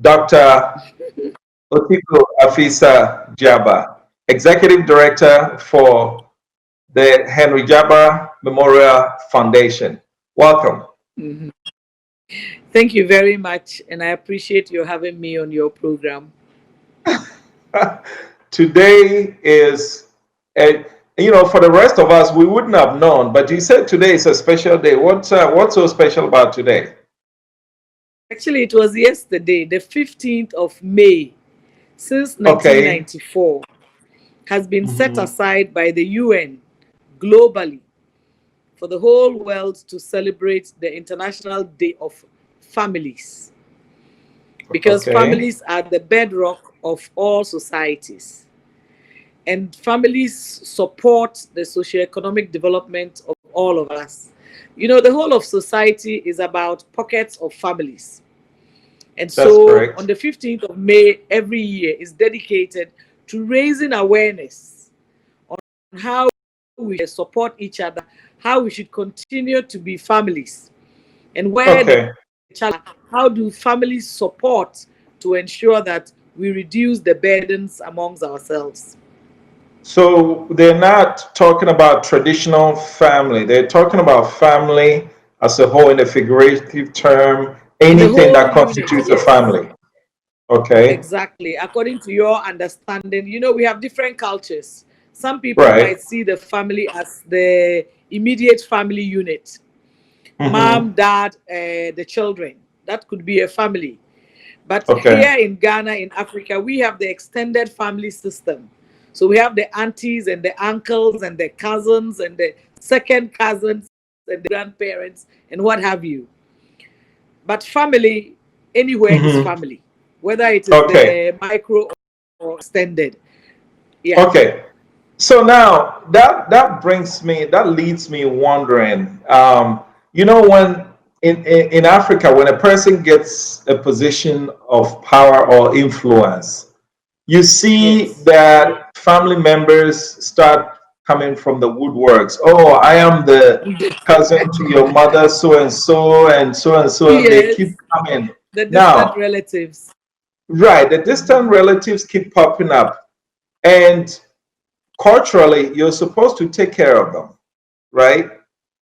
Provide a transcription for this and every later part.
Dr. Otiko Afisa Djaba, Executive Director for the Henry Djaba Memorial Foundation. Welcome. Mhm. Thank you very much, and I appreciate you having me on your program. Today is, a, for the rest of us, we wouldn't have known, but you said today is a special day. What's so special about today? Actually, it was yesterday, the 15th of May, since Okay. 1994, has been set Mhm. aside by the UN globally for the whole world to celebrate the International Day of Families, because Okay. families are the bedrock of all societies. And families support the socioeconomic development of all of us. The whole of society is about pockets of families. And That's so on correct. the 15th of May every year is dedicated to raising awareness on how we support each other, how we should continue to be families, and where the Okay. challenge, how do families support to ensure that we reduce the burdens amongst ourselves. So they're not talking about traditional family. They're talking about family as a whole in a figurative term, In the anything whole that unit, constitutes a yes. family. Okay. Exactly. According to your understanding, we have different cultures. Some people Right. might see the family as the immediate family unit, Mm-hmm. mom, dad, the children. That could be a family. But Okay. here in Ghana, in Africa, we have the extended family system. So we have the aunties and the uncles and the cousins and the second cousins and the grandparents and what have you. But family, anywhere is Mm-hmm. family, whether it is Okay. the micro or extended. Yeah. Okay. So now that leads me wondering. When in Africa, when a person gets a position of power or influence, you see Yes. that family members start coming from the woodworks. Oh, I am the cousin to your mother, so and so, and so and so, and they keep Yes. coming. The distant Now, relatives. right, the Mhm. distant relatives keep popping up, and culturally, you're supposed to take care of them, right?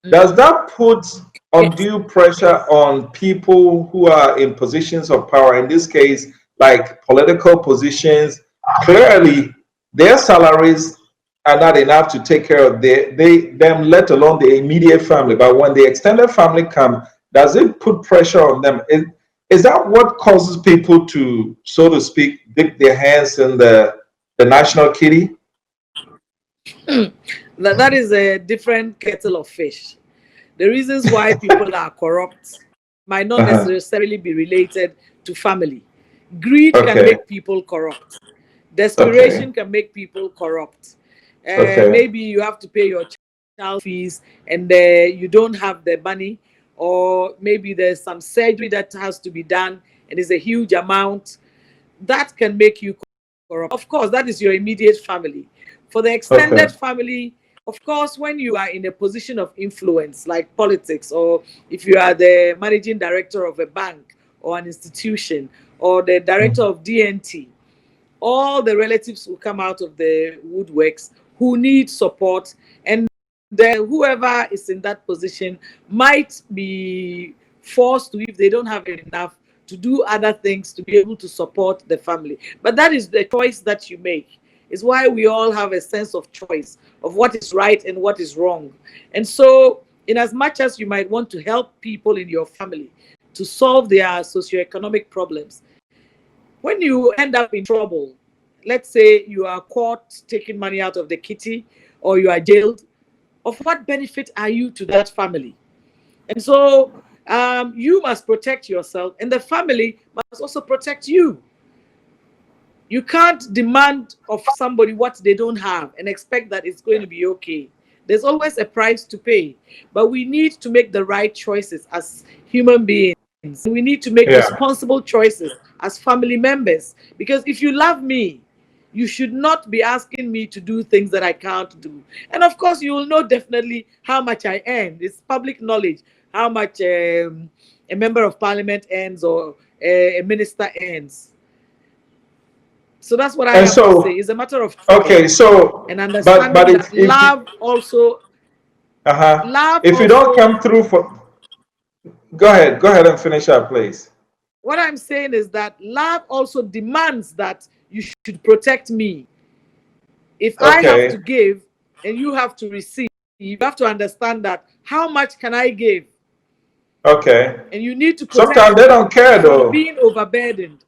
Does Mhm. that put Yes. undue pressure on people who are in positions of power, in this case, like political positions? Clearly, their salaries are not enough to take care of them, let alone the immediate family. But when the extended family come, does it put pressure on them? Is that what causes people to, so to speak, dip their hands in the national kitty? That is a different kettle of fish. The reasons why people are corrupt might not Uh-huh. necessarily be related to family. Greed can Okay. make people corrupt. Okay. Desperation can make people corrupt. Okay. Maybe you have to pay your child fees and you don't have the money, or maybe there's some surgery that has to be done and it's a huge amount. That can make you corrupt. Of course, that is your immediate family. For the Okay. extended family, of course, when you are in a position of influence, like politics, or if you are the managing director of a bank or an institution, or the director of D-19, all the relatives will come out of the woodworks who need support, and then whoever is in that position might be forced to, if they don't have enough, to do other things to be able to support the family. But that is the choice that you make. Is why we all have a sense of choice of what is right and what is wrong. And so, in as much as you might want to help people in your family to solve their socioeconomic problems, when you end up in trouble, let's say you are caught taking money out of the kitty or you are jailed, of what benefit are you to that family? And so you must protect yourself, and the family must also protect you. You can't demand of somebody what they don't have and expect that it's going to be okay. There's always a price to pay, but we need to make the right choices as human beings. We need to make Yeah. responsible choices as family members, because if you love me, you should not be asking me to do things that I can't do. And of course, you will know definitely how much I earn. It's public knowledge. how much a member of parliament earns or a minister earns. So that's what I And have to say. so, It's a matter of okay, trust so, and but understanding if that love if you don't also, come through for, go ahead and finish up, please. what I'm saying is that love also demands that you should protect me. If I have to Okay, give and you have to receive, you have to understand that how much can I give? okay. And you need to protect Sometimes they me don't care from though. being overburdened.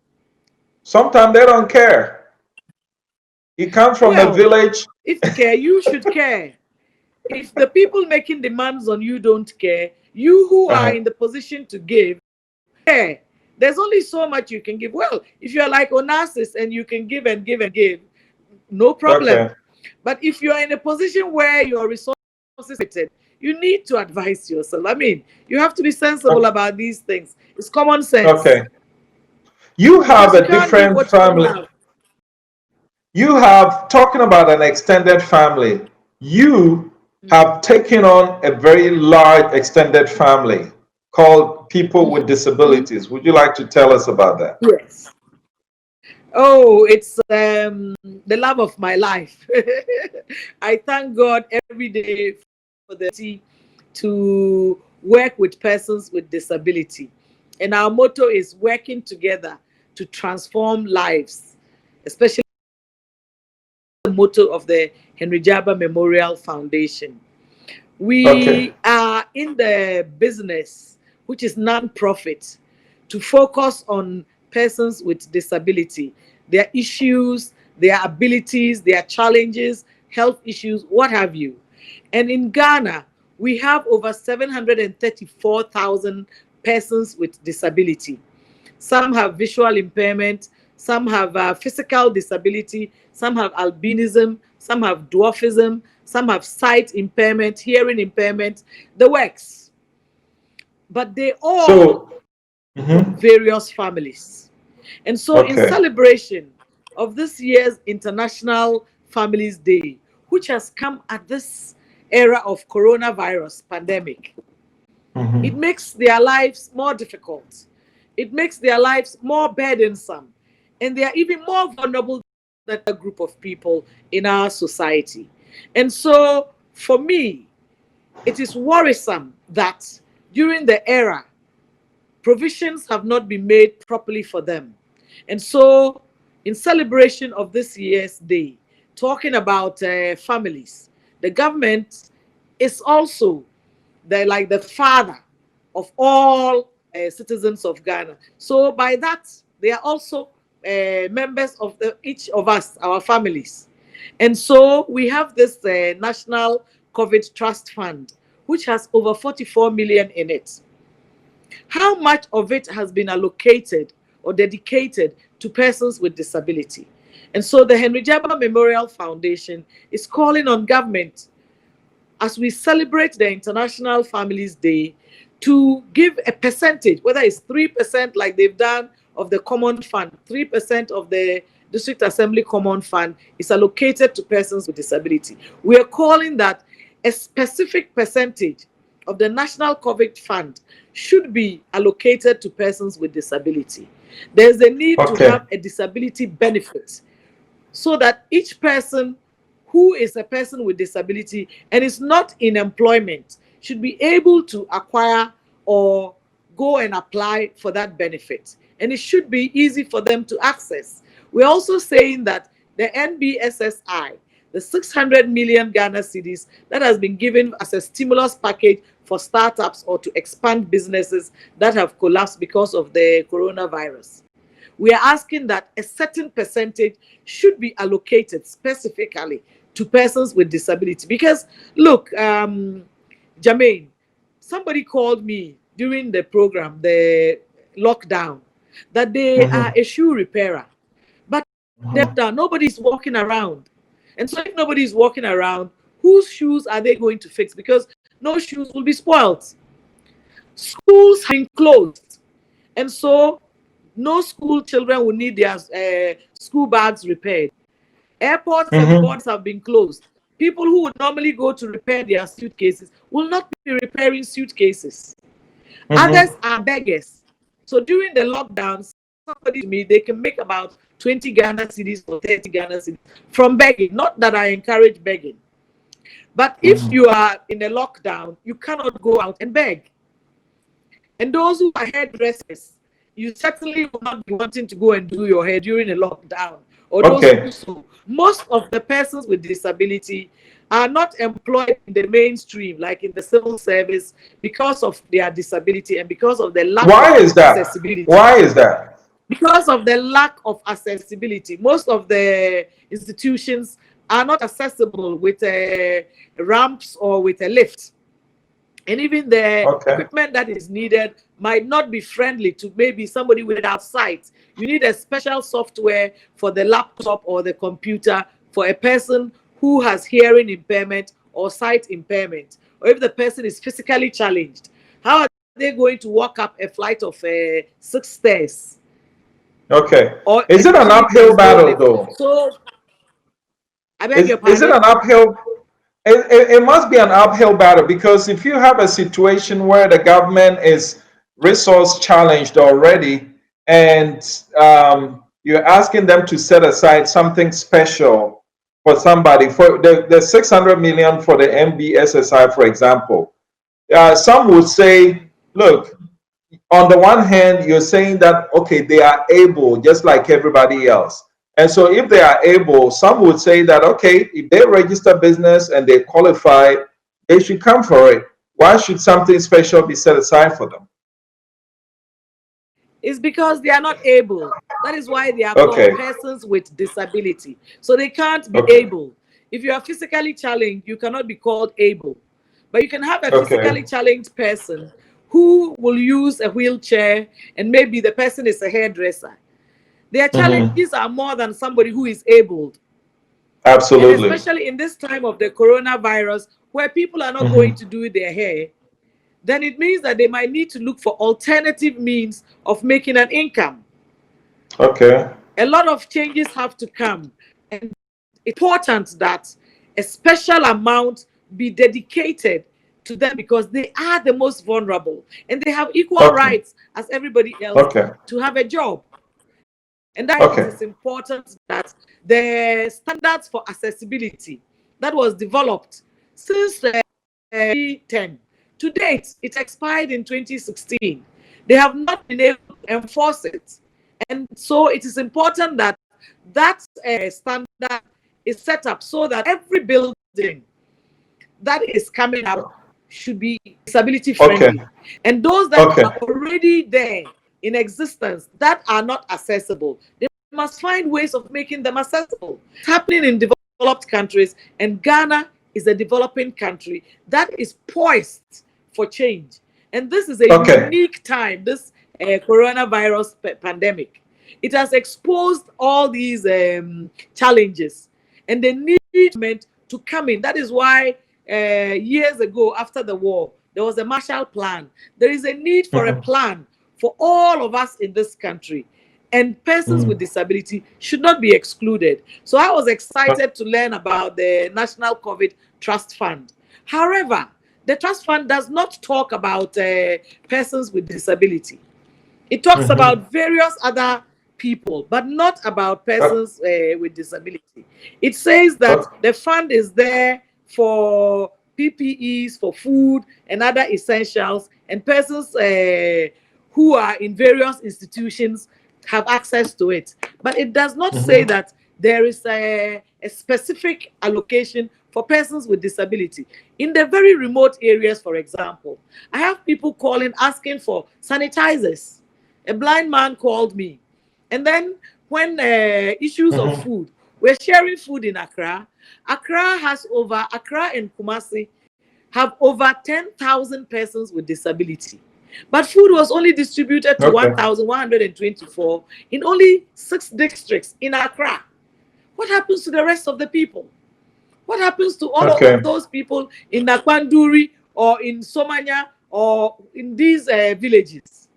Sometimes they don't care. You come from the Well, village. if you care, you should care. If the people making demands on you don't care, you who are Uh-huh. in the position to give, care. There's only so much you can give. Well, if you're like Onassis and you can give and give and give, no problem. Okay, But if you're in a position where your resources are limited, you need to advise yourself. I mean, you have to be sensible about these things. It's common sense okay. You have because you a can't give different what you don't family. have. You have, talking about an extended family, you have taken on a very large extended family called people with disabilities. Would you like to tell us about that? Yes. Oh, it's the love of my life. I thank God every day for the opportunity to work with persons with disability. And our motto is working together to transform lives, especially the motto of the Henry Djaba Memorial Foundation. Okay. We are in the business, which is non-profit, to focus on persons with disability, their issues, their abilities, their challenges, health issues, what have you. And in Ghana, we have over 734,000 persons with disability. Some have visual impairment, some have physical disability, some have albinism, some have dwarfism, some have sight impairment, hearing impairment, the works. But they all So, from mhm, various families. And so, in okay. celebration of this year's International Families Day, which has come at this era of coronavirus pandemic, it Mhm. makes their lives more difficult. It makes their lives more burdensome. And they are even more vulnerable than a group of people in our society. And so, for me, it is worrisome that during the era, provisions have not been made properly for them. And so, in celebration of this year's day, talking about families, the government is also the father of all citizens of Ghana. So by that, they are also members of each of us, our families. And so we have this National COVID Trust Fund, which has over 44 million in it. How much of it has been allocated or dedicated to persons with disability? And so the Henry Djaba Memorial Foundation is calling on government as we celebrate the International Families Day to give a percentage, whether it's 3% like they've done of the common fund, 3% of the District Assembly Common Fund is allocated to persons with disability. We are calling that a specific percentage of the National COVID Fund should be allocated to persons with disability. There's a need to Okay. have a disability benefit so that each person who is a person with disability and is not in employment should be able to acquire or go and apply for that benefit. And it should be easy for them to access. We're also saying that the NBSSI, the 600 million Ghana cedis that has been given as a stimulus package for startups or to expand businesses that have collapsed because of the coronavirus, we are asking that a certain percentage should be allocated specifically to persons with disability. Because, look, Jermaine, somebody called me during the program, the lockdown, that they are Mhm. a shoe repairer. But Mhm. nobody is walking around. And so, if nobody is walking around, whose shoes are they going to fix? Because no shoes will be spoiled. Schools have been closed. And so no school children will need their school bags repaired. Airports and Mhm. borders have been closed. People who would normally go to repair their suitcases will not be repairing suitcases. Others are beggars. So during the lockdowns, somebody to me, they can make about 20 Ghana cedis or 30 Ghana cedis from begging. Not that I encourage begging. But if you are in a lockdown, you cannot go out and beg. And those who are hairdressers, you certainly will not be wanting to go and do your hair during a lockdown. Or those who so. Most of the persons with disability are not employed in the mainstream, like in the civil service, because of their disability and because of the lack of accessibility. Why is that? Because of the lack of accessibility. Most of the institutions are not accessible with ramps or with a lift. And even the equipment that is needed might not be friendly to maybe somebody without sight. You need a special software for the laptop or the computer for a person who has hearing impairment or sight impairment, or if the person is physically challenged. How are they going to walk up a flight of 6 stairs? Okay. Or is it an uphill battle, though? So, I beg your pardon? Is it an uphill? It must be an uphill battle, because if you have a situation where the government is resource challenged already, and you're asking them to set aside something special for somebody, for the 600 million for the MBSSI, for example, some would say, look, on the one hand, you're saying that, okay, they are able just like everybody else. And so if they are able, some would say that, okay, if they register business and they qualify, they should come for it. Why should something special be set aside for them? It's because they are not able. That is why they are called persons with disability. So they can't be able. If you are physically challenged, you cannot be called able. But you can have a physically challenged person who will use a wheelchair, and maybe the person is a hairdresser. Their challenges are more than somebody who is able. Absolutely. And especially in this time of the coronavirus, where people are not going to do their hair, then it means that they might need to look for alternative means of making an income. Okay. A lot of changes have to come. And it's important that a special amount be dedicated to them, because they are the most vulnerable and they have equal rights as everybody else to have a job. And that it is important that the standards for accessibility that was developed since 2010 to date, it expired in 2016. They have not been able to enforce it. And so it is important that that standard is set up so that every building that is coming up should be disability friendly. And those that are already there in existence that are not accessible, they must find ways of making them accessible. It's happening in developed countries, and Ghana is a developing country that is poised for change. And this is a unique time, this coronavirus pandemic. It has exposed all these challenges, and they need to come in. That is why years ago, after the war, there was a Marshall Plan. There is a need for a plan for all of us in this country, and persons with disability should not be excluded. So I was excited to learn about the National COVID Trust Fund. However, the trust fund does not talk about persons with disability. It talks about various other people, but not about persons with disability. It says that the fund is there for PPEs, for food and other essentials, and persons who are in various institutions have access to it. But it does not say that there is a specific allocation for persons with disability. In the very remote areas, for example, I have people calling asking for sanitizers. A blind man called me. And then when issues of food, we're sharing food in Accra. Accra and Kumasi have over 10,000 persons with disability. But food was only distributed to 1,124 in only 6 districts in Accra. What happens to the rest of the people? What happens to all of those people in Nakwanduri or in Somanya or in these villages?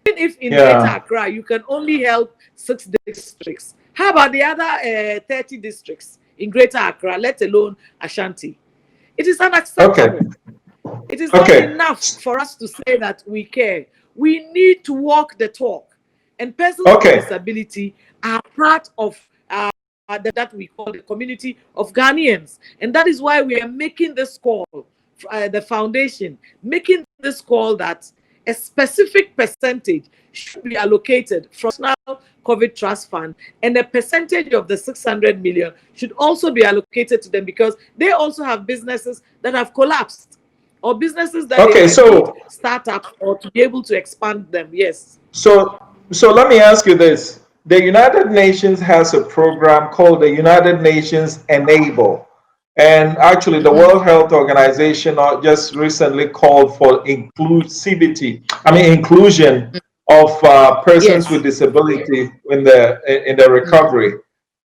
Even if in Greater Accra, you can only help 6 districts. How about the other 30 districts in Greater Accra, let alone Ashanti? It is unacceptable. It is not Okay. enough for us to say that we care. We need to walk the talk. And persons with Okay. disability are part of that we call the community of Ghanaians. And that is why we are making this call, the foundation, making this call that a specific percentage should be allocated from National COVID Trust Fund, and a percentage of the 600 million should also be allocated to them, because they also have businesses that have collapsed, or businesses that they Okay. might need So startup or to be able to expand them. Yes. So, so let me ask you this. The United Nations has a program called the United Nations Enable. And actually, the World Health Organization just recently called for inclusion of persons with Yes. disability in the recovery.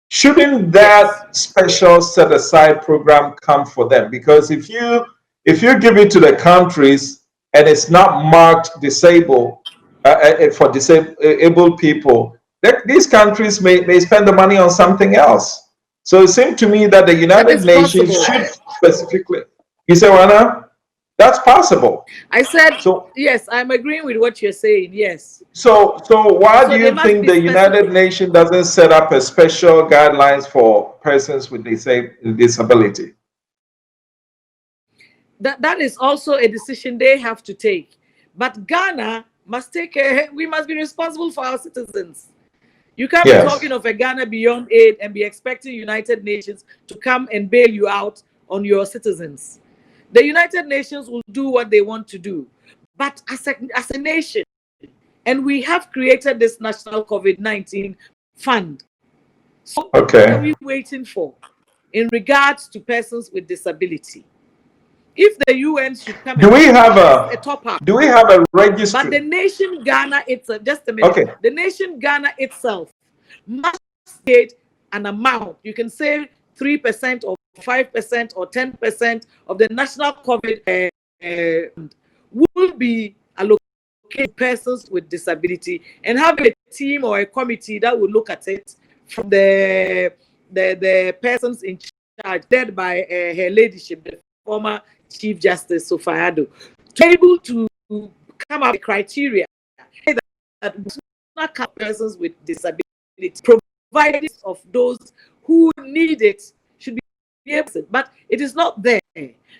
Shouldn't Yes. that special set aside program come for them? Because if you give it to the countries and it's not marked disabled for disabled people, these countries may spend the money on something else. So it seemed to me that the That United is Nations possible. should specifically. You say, Wana, that's possible. I said, So yes, I'm agreeing with what you're saying. Yes. so why do So they you must think be the United specific. Nations doesn't set up a special guidelines for persons with disability? That is also a decision they have to take. But Ghana must take we must be responsible for our citizens. You can't be Yes. talking of a Ghana beyond aid and be expecting United Nations to come and bail you out on your citizens. The United Nations will do what they want to do. But as a nation, and we have created this national COVID-19 fund. So what are Okay. we waiting for in regards to persons with disability? If the UN should come Do and we have authorize a top up, a but the registry? nation Ghana itself, just a minute, Okay. the nation Ghana itself must state an amount. You can say 3% or 5% or 10% of the national COVID will be allocated to persons with disability, and have a team or a committee that will look at it from the persons in charge, led by her ladyship, the former Chief Justice Sofayado, to be able to come up with criteria that not persons with disability, provided of those who need it should be able to, but it is not there.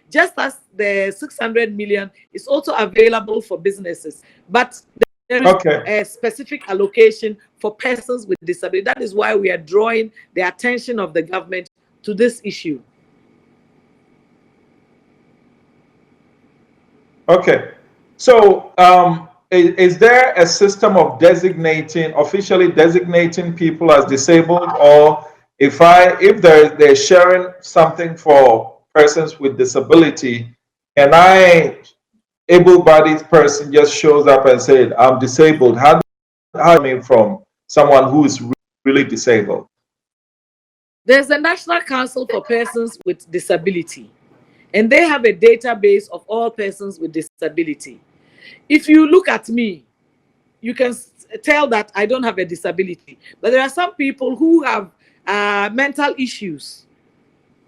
Just as the 600 million is also available for businesses, but there is Okay. a specific allocation for persons with disability. That is why we are drawing the attention of the government to this issue. Okay. So, is there a system of officially designating people as disabled, or if they're sharing something for persons with disability, and able-bodied person just shows up and said, "I'm disabled," how do I mean from someone who is really disabled? There's a National Council for Persons with Disability, and they have a database of all persons with disability. If you look at me, you can tell that I don't have a disability, but there are some people who have mental issues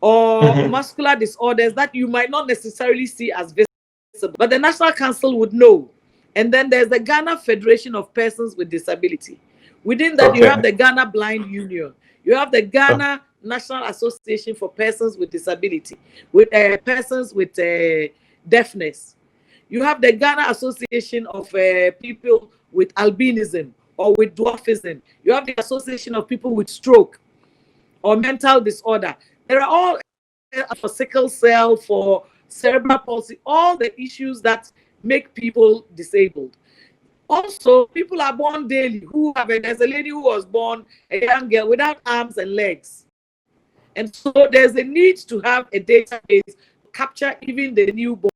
or Mhm. muscular disorders that you might not necessarily see as visible, but the National Council would know. And then there's the Ghana Federation of Persons with Disability. Within that, you have Okay. the Ghana Blind Union. You have the Ghana National Association for Persons with Disability, with persons with deafness. You have the Ghana Association of people with albinism or with dwarfism. You have the Association of people with stroke or mental disorder. There are all for sickle cell, for cerebral palsy, all the issues that make people disabled. Also, people are born daily who have there's a lady who was born, a young girl, without arms and legs. And so there's a need to have a database to capture even the newborn.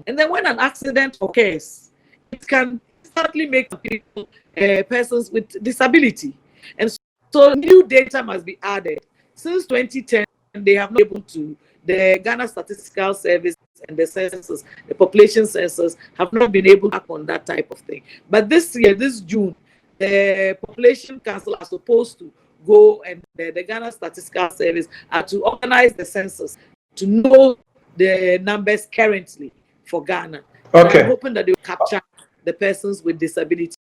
And then when an accident occurs, it can instantly make people persons with disability. And so new data must be added. Since 2010, they have not been able to, the Ghana Statistical Service and the census, the population census, have not been able to act on that type of thing. But this year, this June, the Population Council are supposed to go, and the Ghana Statistical Service are to organize the census to know the numbers currently for Ghana. And I'm Okay. hoping that they will capture the persons with disability.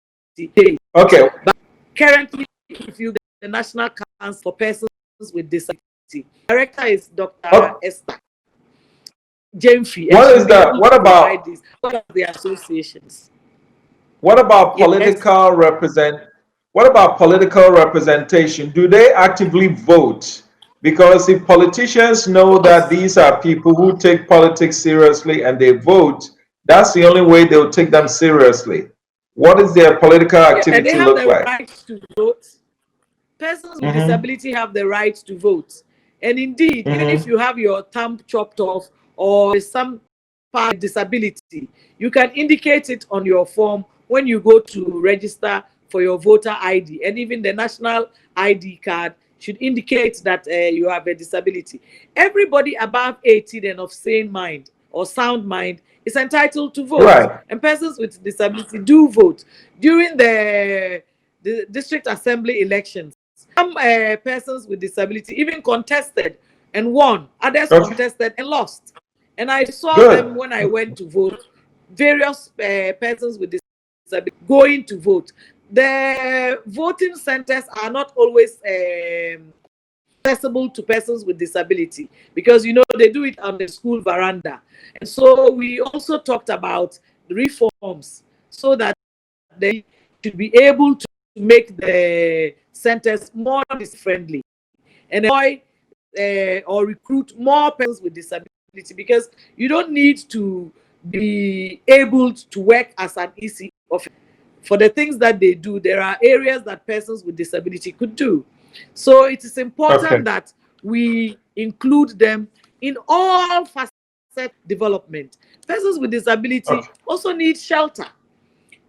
Okay. But currently, if you get the National Council for Persons with Disability, director is Dr. Oh, Esther Jemfi, and what she'll is be that? able to provide this. What are the associations? What about Yes. what about political representation? Do they actively vote? Because if politicians know that these are people who take politics seriously and they vote, that's the only way they'll take them seriously. What is their political Yeah, they activity have look the like? right to vote. Persons with Mm-hmm. disability have the right to vote. And indeed, even if Mm-hmm. you have your thumb chopped off or some part of disability, you can indicate it on your form when you go to register for your voter ID. And even the national ID card should indicate that you have a disability. Everybody above 18 and of sane mind or sound mind is entitled to vote. Right. And persons with disability do vote. During the district assembly elections, some persons with disability even contested and won. Others Okay. contested and lost. And I saw them Good. when I went to vote. Various persons with disability going to vote. The voting centers are not always accessible to persons with disability because they do it on the school veranda. And so we also talked about the reforms so that they should be able to make the centers more friendly and employ or recruit more persons with disability, because you don't need to be able to work as an EC officer. For the things that they do, there are areas that persons with disability could do. So it is Okay. important that we include them in all facets of development. Persons with disability Okay. also need shelter.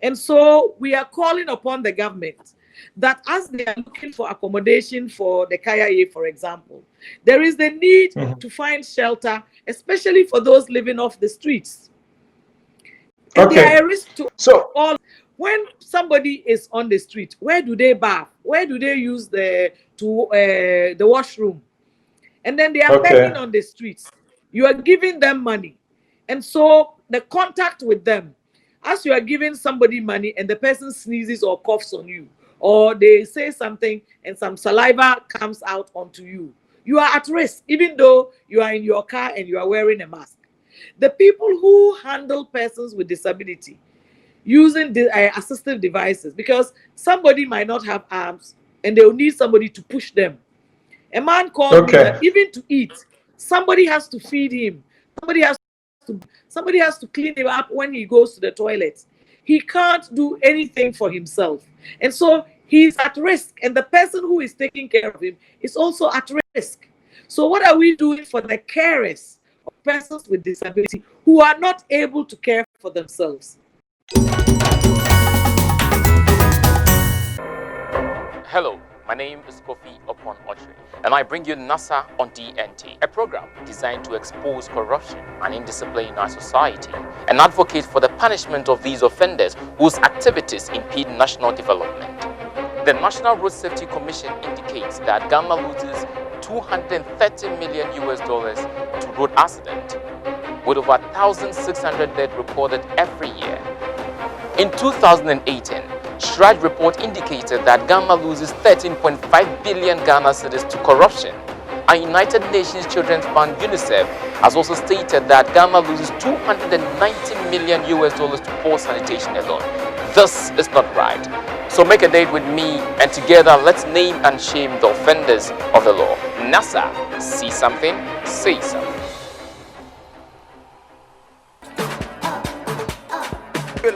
And so we are calling upon the government that as they are looking for accommodation for the Kaya, for example, there is the need Mhm. to find shelter, especially for those living off the streets. And they are Okay. a risk to So, all. When somebody is on the street, where do they bath? Where do they use the washroom? And then they are begging okay. on the streets. You are giving them money. And so the contact with them, as you are giving somebody money and the person sneezes or coughs on you, or they say something and some saliva comes out onto you, you are at risk, even though you are in your car and you are wearing a mask. The people who handle persons with disability using the assistive devices, because somebody might not have arms and they will need somebody to push them. A man called me that Okay. even to eat, somebody has to feed him. Somebody has somebody has to clean him up when he goes to the toilet. He can't do anything for himself. And so he's at risk. And the person who is taking care of him is also at risk. So what are we doing for the carers of persons with disability who are not able to care for themselves? Hello, my name is Kofi Opon Ochre, and I bring you NASA on D-19, a program designed to expose corruption and indiscipline in our society and advocate for the punishment of these offenders whose activities impede national development. The National Road Safety Commission indicates that Ghana loses $230 million to road accidents, with over 1,600 deaths recorded every year. In 2018, Shraj report indicated that Ghana loses 13.5 billion Ghana cedis to corruption. And United Nations Children's Fund UNICEF has also stated that Ghana loses $290 million to poor sanitation alone. This is not right. So make a date with me, and together let's name and shame the offenders of the law. NASA, see something, say something.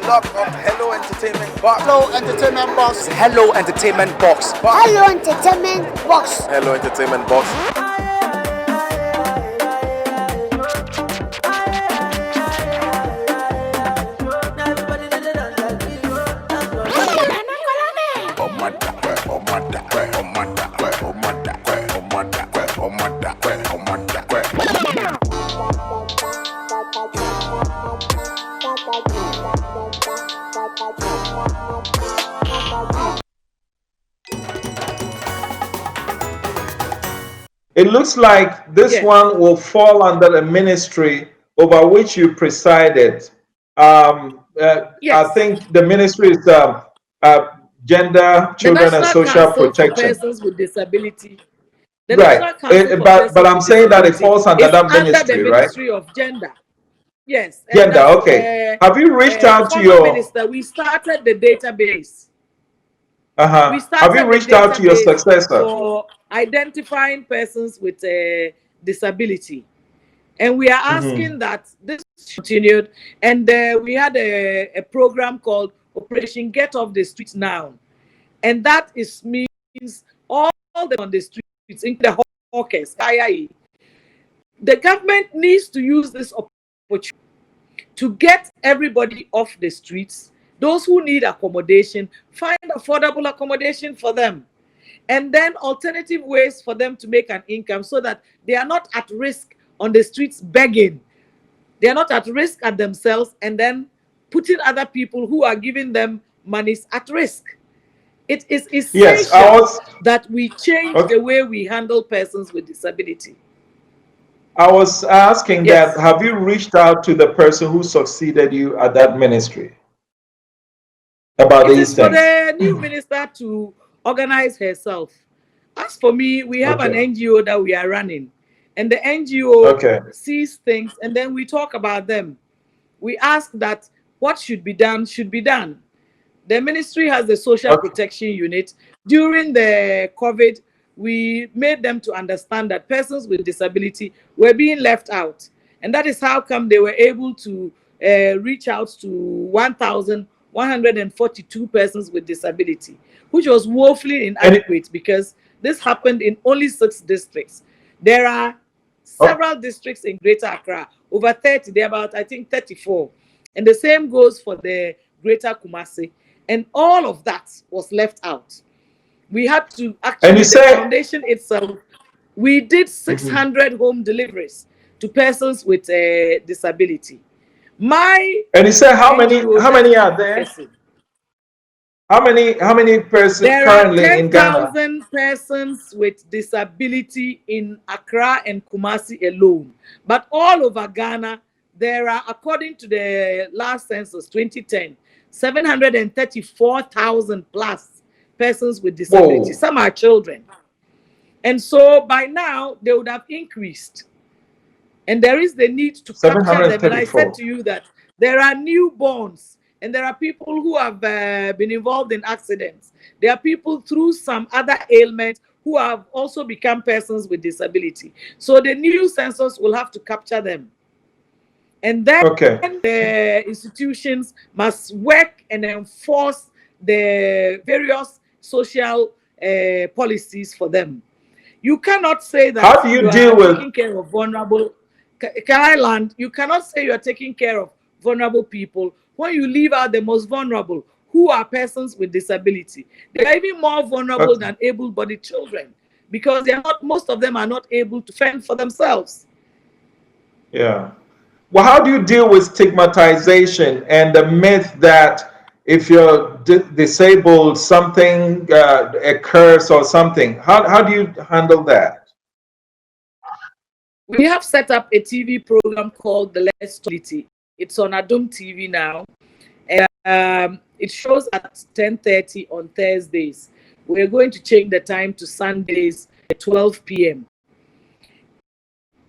Lock up Hello Entertainment Box. Hello Entertainment Box. Hello Entertainment Box. Hello Entertainment Box. Hello Entertainment Box. it looks like this Yes. one will fall under the Ministry over which you presided, I Yes. think the ministry is Gender, The Children, and National Social Council for Protection. Persons with Disability. The Right. National Council for But Persons I'm with saying that it Disability falls under is that under the ministry, right? Ministry of Gender. Yes, and Gender. as Okay. Have you reached out to former your minister, we started the database. We Have you started the reached out to your database successor? for identifying persons with a disability. And we are asking that this continued. And we had a program called Operation Get Off the Streets Now. And that means all the on the streets, including the hawkers, the government needs to use this opportunity to get everybody off the streets. Those who need accommodation, find affordable accommodation for them. And then alternative ways for them to make an income so that they are not at risk on the streets begging. They are not at risk at themselves and then putting other people who are giving them monies at risk. It is Yes, essential that we change the way we handle persons with disability. I was asking that, Yes. have you reached out to the person who succeeded you at that ministry about It these is for things? the new minister to organize herself. As for me, we have an Okay. NGO that we are running, and the NGO Okay. sees things, and then we talk about them. We ask that what should be done should be done. The ministry has the social protection unit. During the COVID, we made them to understand that persons with disability were being left out. And that is how come they were able to reach out to 1,142 persons with disability, which was woefully inadequate because this happened in only 6 districts. There are several districts in Greater Accra, over 30, they're about, I think, 34. And the same goes for the Greater Kumasi. And all of that was left out. We had to actually, the foundation itself, we did 600 home deliveries to persons with a disability. And you said how many are there? How many persons there currently are in Ghana? 10,000 persons with disability in Accra and Kumasi alone. But all over Ghana, there are, according to the last census, 2010, 734,000 plus persons with disability. Whoa. Some are children. And so by now, they would have increased. And there is the need to capture them. And I said to you that there are newborns and there are people who have been involved in accidents. There are people through some other ailment who have also become persons with disability. So the new census will have to capture them. And then the institutions must work and enforce the various social policies for them. You cannot say that how do you deal with taking care of vulnerable. Kailand, you cannot say you are taking care of vulnerable people when you leave out the most vulnerable, who are persons with disability. They are even more vulnerable than able-bodied children because they are not. Most of them are not able to fend for themselves. Yeah. Well, how do you deal with stigmatization and the myth that if you're disabled, something, a curse or something? How do you handle that? We have set up a TV program called The Let's Talk. It's on Adom TV now. And, it shows at 10:30 on Thursdays. We're going to change the time to Sundays at 12 p.m.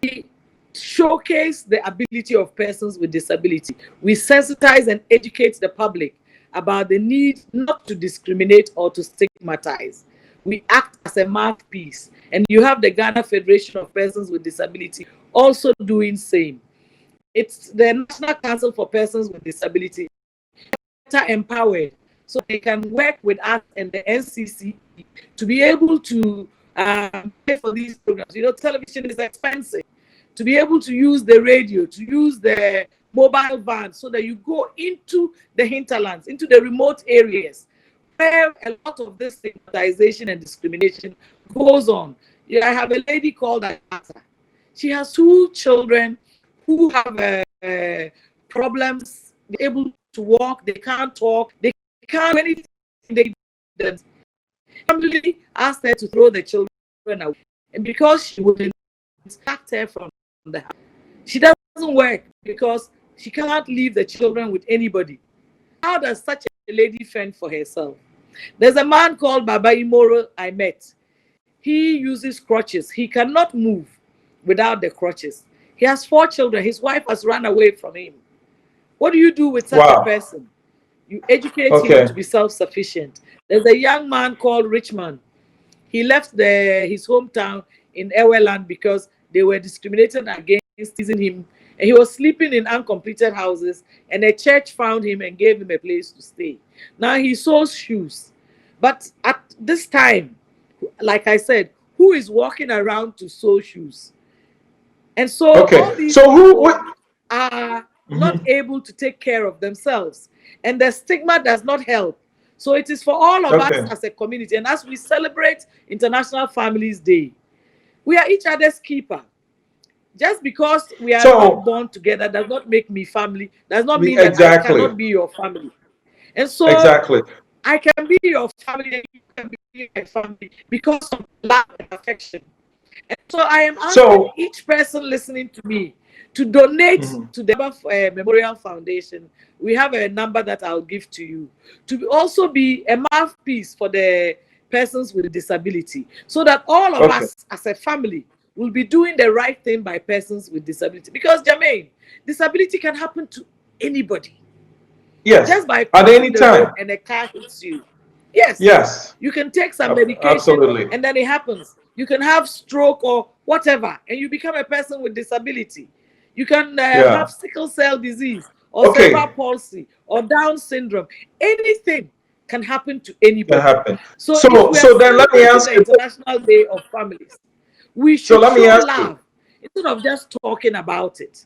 We showcase the ability of persons with disability. We sensitize and educate the public about the need not to discriminate or to stigmatize. We act as a mouthpiece, and you have the Ghana Federation of Persons with Disability also doing same. It's the National Council for Persons with Disability better empowered so they can work with us and the NCC to be able to pay for these programs. You know, television is expensive. To be able to use the radio, to use the mobile van so that you go into the hinterlands, into the remote areas where a lot of this stigmatization and discrimination goes on. Yeah, I have a lady called Asa. She has 2 children who have problems. They're able to walk, they can't talk, they can't do anything. The family asked her to throw the children away. And because she wouldn't distract her from the house, she doesn't doesn't work because she cannot leave the children with anybody. How does such a lady fend for herself? There's a man called Baba Imoro I met. He uses crutches. He cannot move without the crutches. He has 4 children. His wife has run away from him. What do you do with such a person? You educate him to be self-sufficient. There's a young man called Richmond. He left his hometown in Eweland because they were discriminated against, teasing him. And he was sleeping in uncompleted houses, and a church found him and gave him a place to stay. Now he sews shoes. But at this time, like I said, who is walking around to sew shoes? And so all these people are not able to take care of themselves. And the stigma does not help. So it is for all of us as a community. And as we celebrate International Families Day, we are each other's keeper. Just because we are not born together does not make me family, does not mean that I cannot be your family. And so I can be your family and you can be my family because of love and affection. And so I am asking each person listening to me to donate to the Djaba Memorial Foundation. We have a number that I'll give to you to also be a mouthpiece for the persons with disability, so that all of us as a family will be doing the right thing by persons with disability. Because, Jermaine, disability can happen to anybody. Yes. Just by at any time. and a car hits you. Yes. Yes. You can take some medication. Absolutely. And then it happens. You can have stroke or whatever, and you become a person with disability. You can have sickle cell disease or cerebral palsy or Down syndrome. Anything can happen to anybody. Can happen. So then let me ask you. International Day of Families. We should show love instead of just talking about it.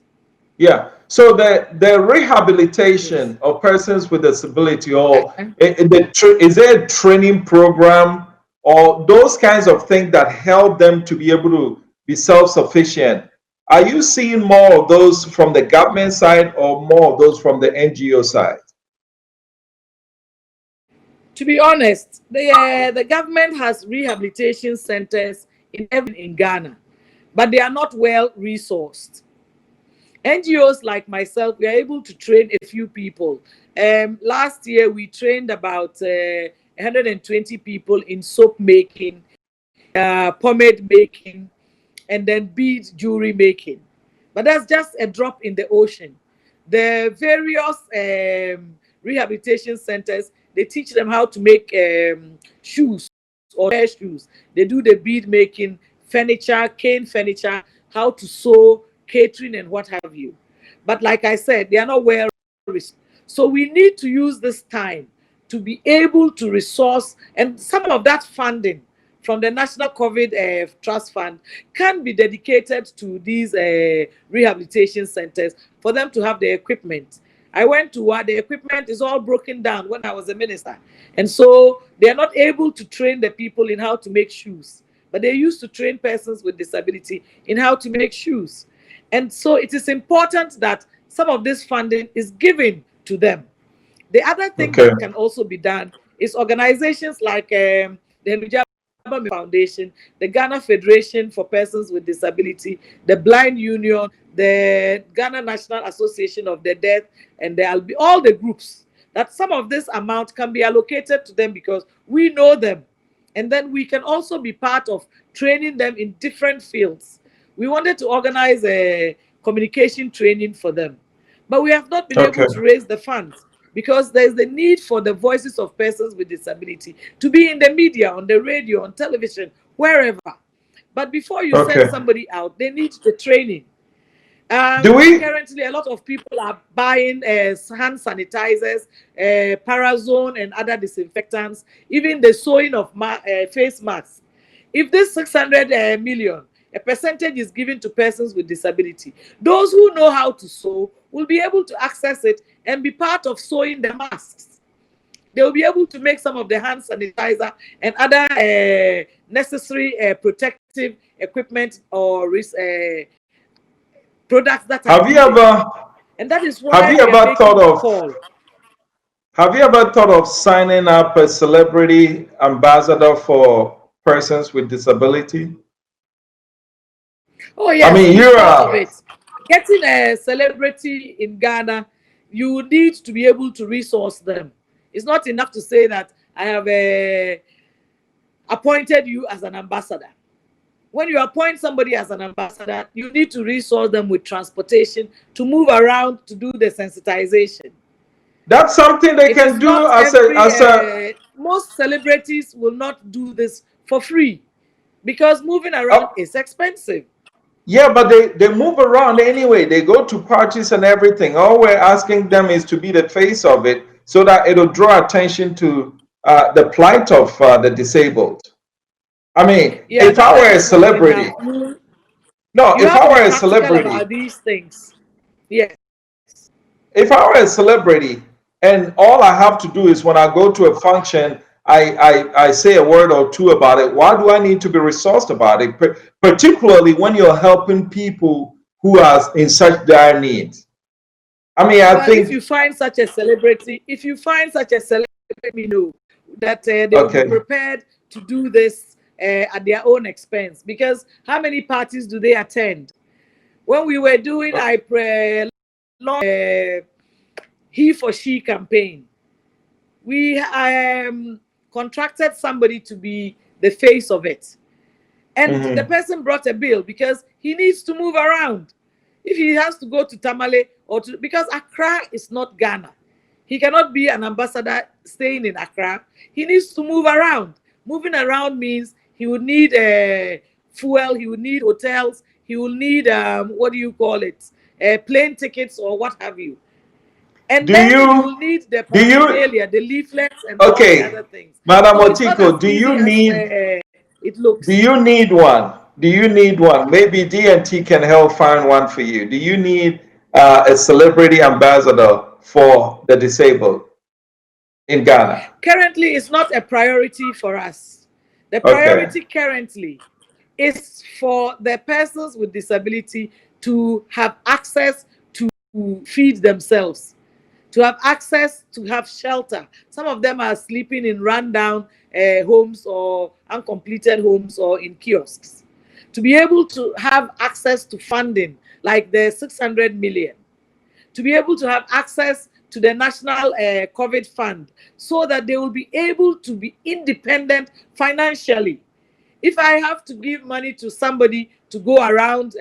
Yeah. So the rehabilitation of persons with disability, or is there a training program or those kinds of things that help them to be able to be self-sufficient? Are you seeing more of those from the government side or more of those from the NGO side? To be honest, the government has rehabilitation centers in Ghana, but they are not well resourced. NGOs like myself, we are able to train a few people. Last year, we trained about 120 people in soap making, pomade making, and then bead jewelry making. But that's just a drop in the ocean. The various rehabilitation centers, they teach them how to make shoes or hair shoes. They do the bead making, furniture, cane furniture, how to sew, catering, and what have you. But like I said, they are not well resourced. So we need to use this time to be able to resource, and some of that funding from the National COVID Trust Fund can be dedicated to these rehabilitation centers for them to have the equipment. I went to where the equipment is all broken down when I was a minister. And so they are not able to train the people in how to make shoes. But they used to train persons with disability in how to make shoes. And so it is important that some of this funding is given to them. The other thing that can also be done is organizations like the Djaba Foundation, the Ghana Federation for Persons with Disability, the Blind Union, the Ghana National Association of the Deaf, and there'll be all the groups, that some of this amount can be allocated to them because we know them. And then we can also be part of training them in different fields. We wanted to organize a communication training for them, but we have not been able to raise the funds because there's the need for the voices of persons with disability to be in the media, on the radio, on television, wherever. But before you send somebody out, they need the training. Currently, a lot of people are buying hand sanitizers, Parazone, and other disinfectants, even the sewing of face masks. If this 600 million, a percentage is given to persons with disability, those who know how to sew will be able to access it and be part of sewing the masks. They will be able to make some of the hand sanitizer and other necessary protective equipment or products that have you ever and that is why have you ever thought of signing up a celebrity ambassador for persons with disability? Oh yes, I mean, getting a celebrity in Ghana, you need to be able to resource them. It's not enough to say that I have appointed you as an ambassador. When you appoint somebody as an ambassador, you need to resource them with transportation to move around to do the sensitization. That's something they It can is do not as a most celebrities will not do this for free because moving around is expensive. yeah, but they move around anyway. They go to parties and everything. All we're asking them is to be the face of it so that it'll draw attention to the plight of the disabled. I mean, Yeah, if I that were a is not enough. celebrity, no, You if have I to be were a practical celebrity, about these things. Yes. if I were a celebrity and all I have to do is when I go to a function, I say a word or two about it, why do I need to be resourced about it? Particularly when you're helping people who are in such dire need. I mean, I Well, if you think, find such a celebrity, let me know that they will be okay. prepared to do this at their own expense. Because how many parties do they attend? When we were doing he for she campaign, we contracted somebody to be the face of it. And the Mhm. person brought a bill because he needs to move around. If he has to go to Tamale because Accra is not Ghana. He cannot be an ambassador staying in Accra. He needs to move around. Moving around means he would need fuel, he would need hotels, he will need, what do you call it, plane tickets or what have you. And Do then he you, will need the do you, paraphernalia, the leaflets, and all the okay, other things. Madam So it's not as Otiko, easy as it do looks. you need one? Do you need one? Maybe D&T can help find one for you. Do you need a celebrity ambassador for the disabled in Ghana? Currently, it's not a priority for us. The Okay. priority currently is for the persons with disability to have access to feed themselves, to have access to have shelter. Some of them are sleeping in rundown homes or uncompleted homes or in kiosks. To be able to have access to funding like the 600 million, to be able to have access to the national COVID fund so that they will be able to be independent financially. If I have to give money to somebody to go around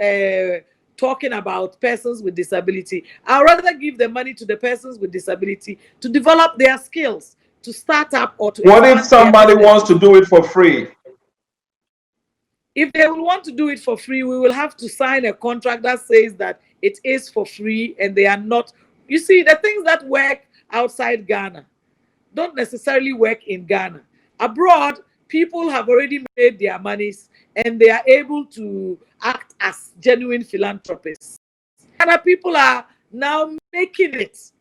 talking about persons with disability, I'd rather give the money to the persons with disability to develop their skills, to start up or to What if expand their somebody wants businesses. to do it for free? If they will want to do it for free, we will have to sign a contract that says that it is for free and they are not. You see, the things that work outside Ghana don't necessarily work in Ghana. Abroad, people have already made their monies and they are able to act as genuine philanthropists. Ghana people are now making it.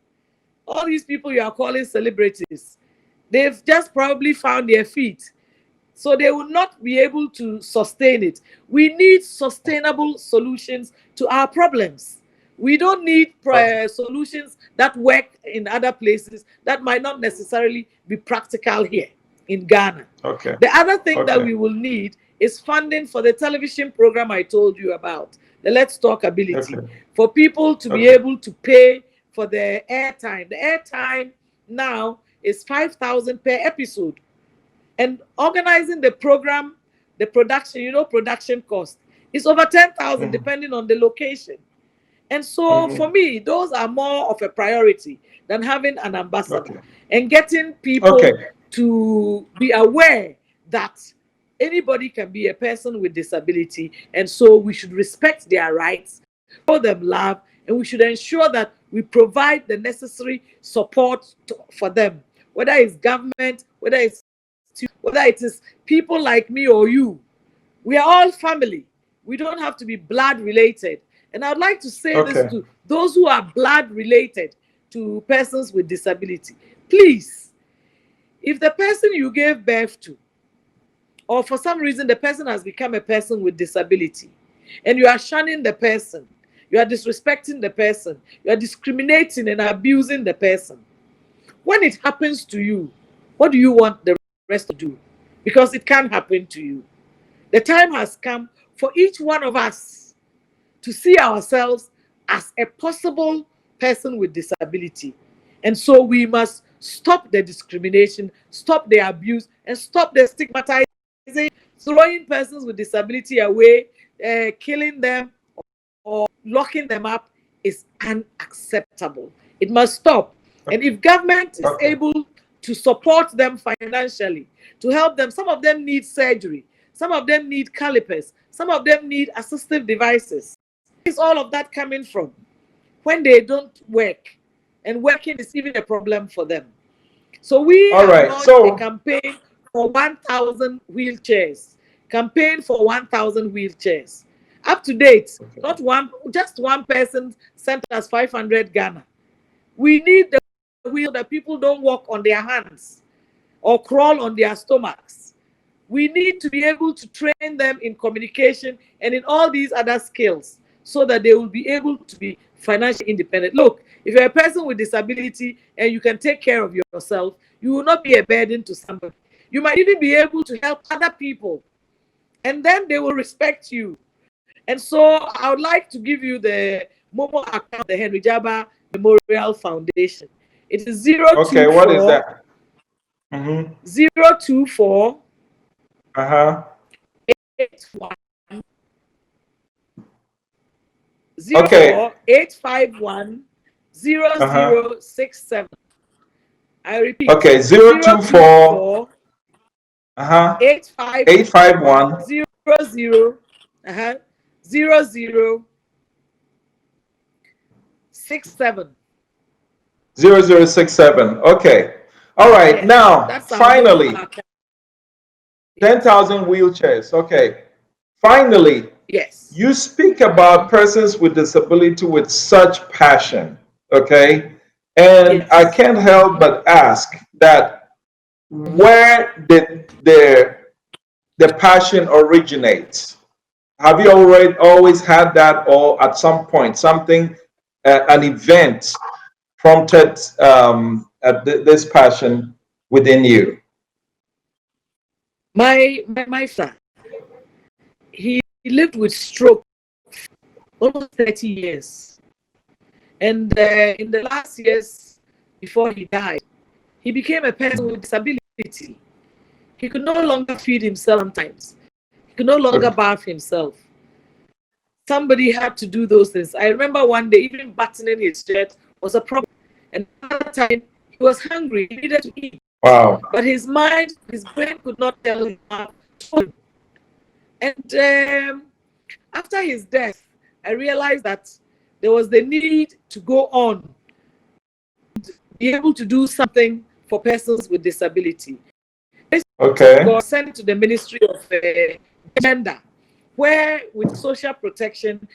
All these people you are calling celebrities, they've just probably found their feet. So they will not be able to sustain it. We need sustainable solutions to our problems. We don't need solutions that work in other places that might not necessarily be practical here in Ghana. Okay. The other thing that Okay. we will need is funding for the television program I told you about, the Let's Talk ability, Okay. for people to be Okay. able to pay for the airtime. The airtime now is 5,000 per episode. And organizing the program, the production, production cost is over 10,000 Mhm. depending on the location. And so for Mhm. me, those are more of a priority than having an ambassador Okay. and getting people Okay. to be aware that anybody can be a person with disability. And so we should respect their rights, show them love, and we should ensure that we provide the necessary support for them, whether it's government, whether it is people like me or you. We are all family. We don't have to be blood related. And I'd like to say this Okay. to those who are blood related to persons with disability. Please, if the person you gave birth to, or for some reason the person has become a person with disability, and you are shunning the person, you are disrespecting the person, you are discriminating and abusing the person, when it happens to you, what do you want the rest to do? Because it can happen to you. The time has come for each one of us to see ourselves as a possible person with disability. And so we must stop the discrimination, stop the abuse, and stop the stigmatization, throwing persons with disability away, killing them, or locking them up is unacceptable. It must stop. And if government is able to support them financially, to help them, some of them need surgery, some of them need calipers, some of them need assistive devices. Where is all of that coming from when they don't work? And working is even a problem for them. So we have launched a campaign for 1,000 wheelchairs. Campaign for 1,000 wheelchairs. Up to date, not one, just one person sent us 500 Ghana. We need the wheel that people don't walk on their hands or crawl on their stomachs. We need to be able to train them in communication and in all these other skills so that they will be able to be financially independent. Look, if you're a person with disability and you can take care of yourself, you will not be a burden to somebody. You might even be able to help other people, and then they will respect you. And so I would like to give you the Momo account, the Henry Djaba Memorial Foundation. It is 024. Okay, what is that? 024 81 851 0067. I repeat. Okay, 024 851 0067. 0067. Okay. All right. Yes, now, finally, 10,000 wheelchairs. Okay. Finally, yes, you speak about persons with disability with such passion. Okay. And yes. I can't help but ask that where did the passion originate? Have you always had that, or at some point something, an event prompted this passion within you? My father, he lived with stroke almost 30 years, and in the last years before he died, he became a person with disability. He could no longer feed himself sometimes. He could no longer bath himself. Somebody had to do those things. I remember one day, even buttoning his shirt was a problem. And another time, he was hungry. He needed to eat. Wow. But his mind, his brain could not tell him how to. And after his death, I realized that there was the need to go on, be able to do something for persons with disability. Okay. God sent to the Ministry of Gender, where with social protection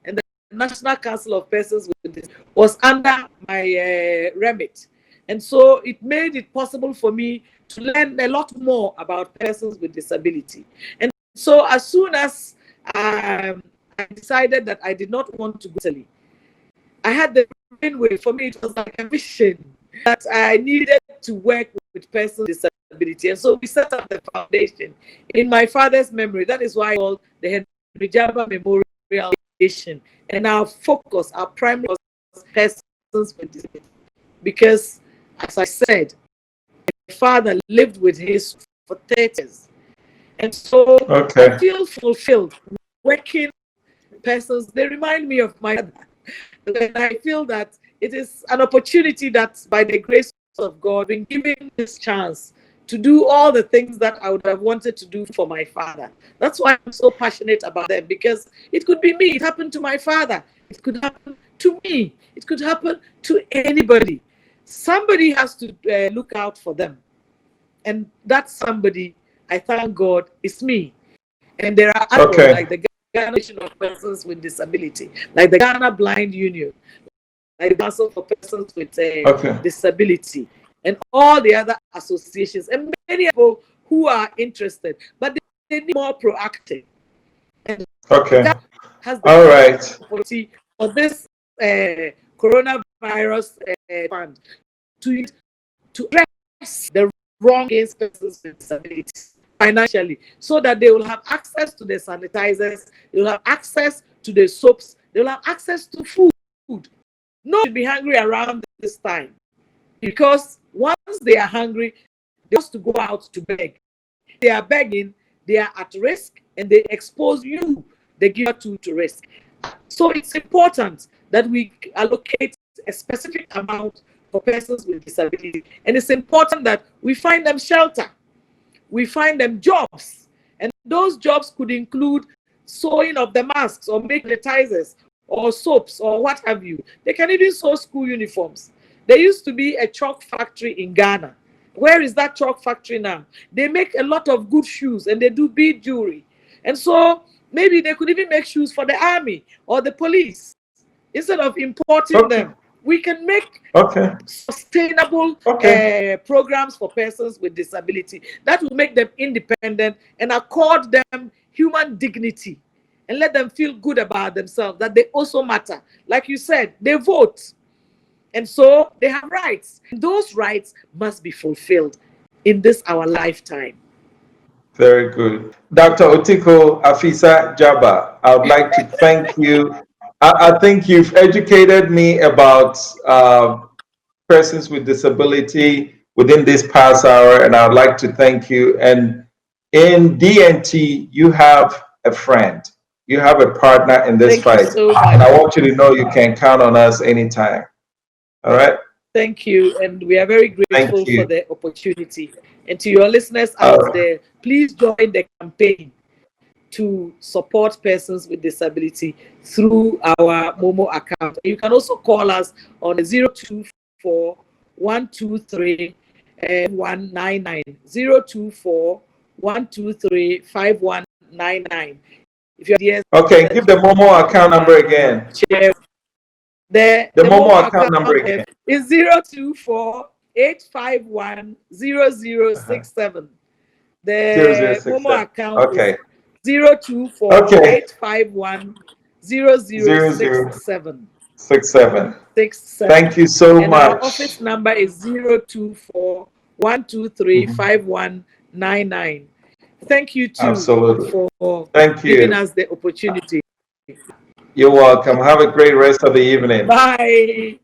and the National Council of Persons with this was under my remit. And so it made it possible for me to learn a lot more about persons with disability. And so as soon as I decided that I did not want to go to Italy, I had the way. For me, it was like a vision that I needed to work with persons with disability. And so we set up the foundation in my father's memory. That is why I called the Henry Djaba Memorial Foundation. And our focus, our primary was persons with disability. Because, as I said, my father lived with his for 30 years. And so I feel fulfilled working with persons. They remind me of my father. And I feel that it is an opportunity that, by the grace of God, been given this chance to do all the things that I would have wanted to do for my father. That's why I'm so passionate about them, because it could be me. It happened to my father. It could happen to me. It could happen to anybody. Somebody has to look out for them. And that somebody, I thank God, is me. And there are others like the Ghana Nation of Persons with Disability, like the Ghana Blind Union, like the Council for Persons with Disability, and all the other associations, and many people who are interested, but they need more proactive. And that has the opportunity for this coronavirus fund to address the wrong against persons with disabilities financially, so that they will have access to the sanitizers, they will have access to the soaps, they will have access to food. No one should be hungry around this time, because once they are hungry, they have to go out to beg. They are begging, they are at risk, and they expose you, the giver, to risk. So it's important that we allocate a specific amount for persons with disability, and it's important that we find them shelter, we find them jobs, and those jobs could include sewing of the masks or make sanitizers or soaps or what have you. They can even sew school uniforms. There used to be a chalk factory in Ghana. Where is that chalk factory now? They make a lot of good shoes and they do bead jewelry. And so maybe they could even make shoes for the army or the police. Instead of importing them, we can make sustainable programs for persons with disability that will make them independent and accord them human dignity and let them feel good about themselves, that they also matter. Like you said, they vote. And so they have rights. And those rights must be fulfilled in this our lifetime. Very good. Dr. Otiko Afisa Djaba, I would like to thank you. I think you've educated me about persons with disability within this past hour, and I would like to thank you. And in DNT, you have a friend. You have a partner in this fight. So and I want you to know you can count on us anytime. All right? Thank you. And we are very grateful for the opportunity. And to your listeners out there, please join the campaign to support persons with disability through our Momo account. You can also call us on 024 123 5199. 024 123 5199. If you're okay, give the Momo account number again. The Momo account number again is 024 851 0067. The Momo account is 024 851 0067. 67. Thank you so and much. Our office number is 024 123 5199. Thank you too for giving us the opportunity. You're welcome. Have a great rest of the evening. Bye.